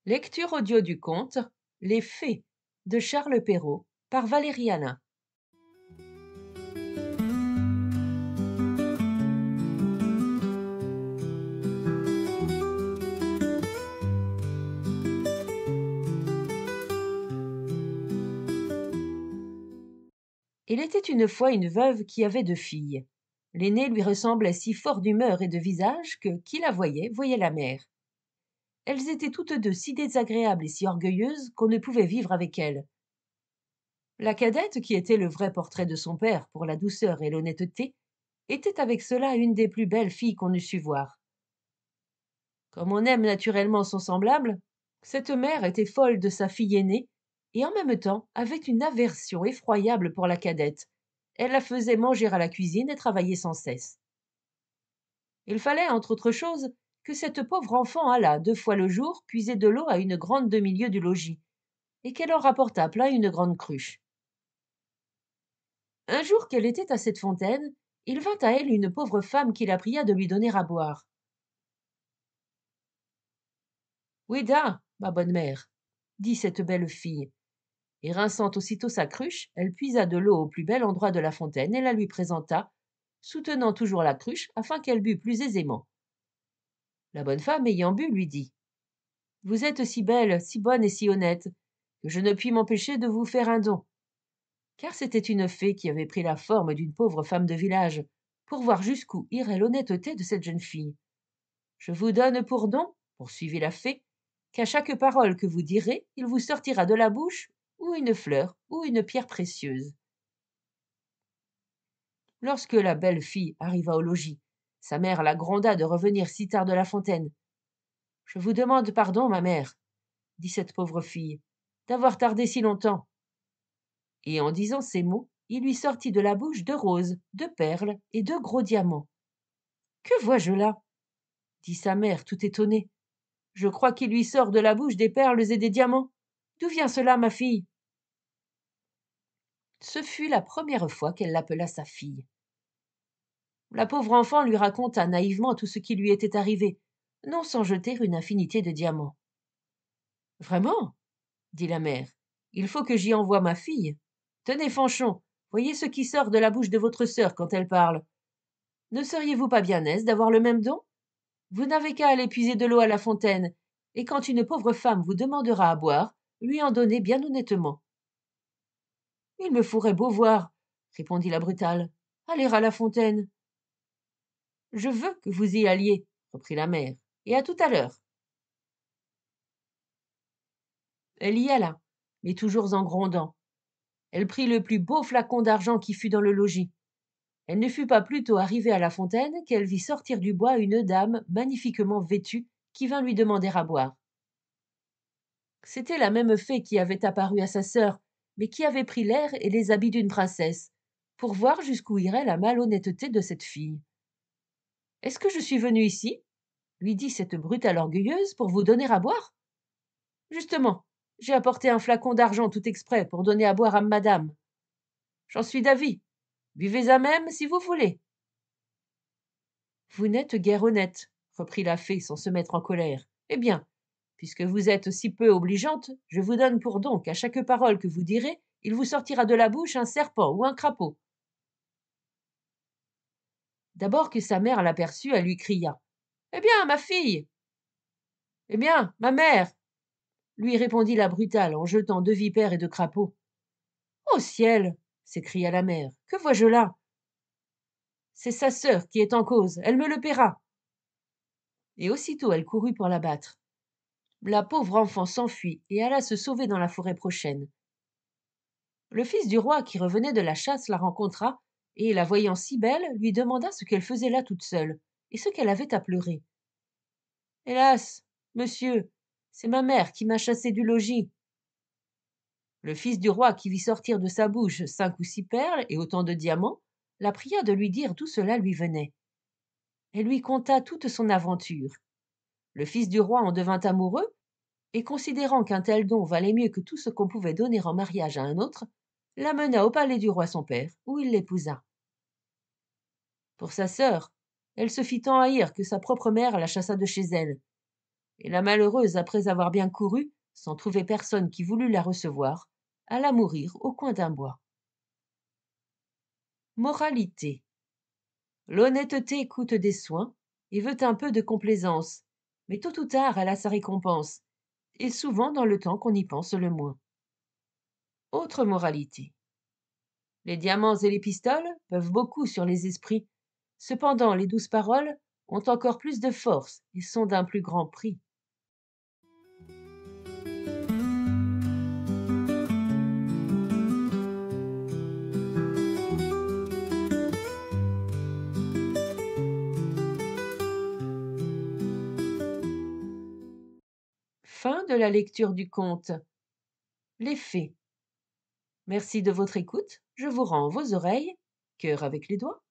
Lecture audio du conte Les Fées de Charles Perrault par Valérie Alain. Il était une fois une veuve qui avait 2 filles. L'aînée lui ressemblait si fort d'humeur et de visage que qui la voyait la mère. Elles étaient toutes deux si désagréables et si orgueilleuses qu'on ne pouvait vivre avec elles. La cadette, qui était le vrai portrait de son père pour la douceur et l'honnêteté, était avec cela une des plus belles filles qu'on eût su voir. Comme on aime naturellement son semblable, cette mère était folle de sa fille aînée et en même temps avait une aversion effroyable pour la cadette. Elle la faisait manger à la cuisine et travailler sans cesse. Il fallait, entre autres choses, que cette pauvre enfant allât 2 fois le jour puiser de l'eau à une grande demi-lieue du logis, et qu'elle en rapportât plein une grande cruche. Un jour qu'elle était à cette fontaine, il vint à elle une pauvre femme qui la pria de lui donner à boire. Oui-da, ma bonne mère, dit cette belle fille, et rinçant aussitôt sa cruche, elle puisa de l'eau au plus bel endroit de la fontaine et la lui présenta, soutenant toujours la cruche afin qu'elle bût plus aisément. La bonne femme, ayant bu, lui dit: Vous êtes si belle, si bonne et si honnête, que je ne puis m'empêcher de vous faire un don. Car c'était une fée qui avait pris la forme d'une pauvre femme de village, pour voir jusqu'où irait l'honnêteté de cette jeune fille. Je vous donne pour don, poursuivit la fée, qu'à chaque parole que vous direz, il vous sortira de la bouche ou une fleur ou une pierre précieuse. Lorsque la belle fille arriva au logis, sa mère la gronda de revenir si tard de la fontaine. Je vous demande pardon, ma mère, dit cette pauvre fille, d'avoir tardé si longtemps. Et en disant ces mots, il lui sortit de la bouche 2 roses, 2 perles et 2 gros diamants. Que vois-je là? Dit sa mère, tout étonnée. Je crois qu'il lui sort de la bouche des perles et des diamants. D'où vient cela, ma fille? Ce fut la première fois qu'elle l'appela sa fille. La pauvre enfant lui raconta naïvement tout ce qui lui était arrivé, non sans jeter une infinité de diamants. Vraiment, dit la mère, il faut que j'y envoie ma fille. Tenez, Fanchon, voyez ce qui sort de la bouche de votre sœur quand elle parle. Ne seriez-vous pas bien aise d'avoir le même don? Vous n'avez qu'à aller puiser de l'eau à la fontaine, et quand une pauvre femme vous demandera à boire, lui en donner bien honnêtement. Il me ferait beau voir, répondit la brutale. Aller à la fontaine. Je veux que vous y alliez, reprit la mère, et à tout à l'heure. Elle y alla, mais toujours en grondant. Elle prit le plus beau flacon d'argent qui fût dans le logis. Elle ne fut pas plus tôt arrivée à la fontaine qu'elle vit sortir du bois une dame magnifiquement vêtue qui vint lui demander à boire. C'était la même fée qui avait apparu à sa sœur, mais qui avait pris l'air et les habits d'une princesse, pour voir jusqu'où irait la malhonnêteté de cette fille. Est-ce que je suis venue ici, lui dit cette brutale orgueilleuse, pour vous donner à boire? Justement, j'ai apporté un flacon d'argent tout exprès pour donner à boire à madame. J'en suis d'avis. Buvez à même si vous voulez. Vous n'êtes guère honnête, reprit la fée sans se mettre en colère. Eh bien, puisque vous êtes si peu obligeante, je vous donne pour don qu'à chaque parole que vous direz, il vous sortira de la bouche un serpent ou un crapaud. D'abord que sa mère l'aperçut, elle lui cria: Eh bien, ma fille! Eh bien, ma mère! Lui répondit la brutale en jetant 2 vipères et 2 crapauds. Ô ciel! S'écria la mère. Que vois-je là? C'est sa sœur qui est en cause, elle me le paiera. Et aussitôt elle courut pour la battre. La pauvre enfant s'enfuit et alla se sauver dans la forêt prochaine. Le fils du roi, qui revenait de la chasse, la rencontra, et, la voyant si belle, lui demanda ce qu'elle faisait là toute seule, et ce qu'elle avait à pleurer. Hélas, monsieur, c'est ma mère qui m'a chassée du logis. Le fils du roi, qui vit sortir de sa bouche 5 ou 6 perles et autant de diamants, la pria de lui dire d'où cela lui venait. Elle lui conta toute son aventure. Le fils du roi en devint amoureux, et considérant qu'un tel don valait mieux que tout ce qu'on pouvait donner en mariage à un autre, l'amena au palais du roi son père, où il l'épousa. Pour sa sœur, elle se fit tant haïr que sa propre mère la chassa de chez elle, Et la malheureuse, après avoir bien couru, sans trouver personne qui voulût la recevoir, alla mourir au coin d'un bois. Moralité. L'honnêteté coûte des soins et veut un peu de complaisance, mais tôt ou tard elle a sa récompense, et souvent dans le temps qu'on y pense le moins. Autre moralité. Les diamants et les pistoles peuvent beaucoup sur les esprits, cependant les douces paroles ont encore plus de force et sont d'un plus grand prix. Fin de la lecture du conte. Les fées. Merci de votre écoute, je vous rends vos oreilles, cœur avec les doigts.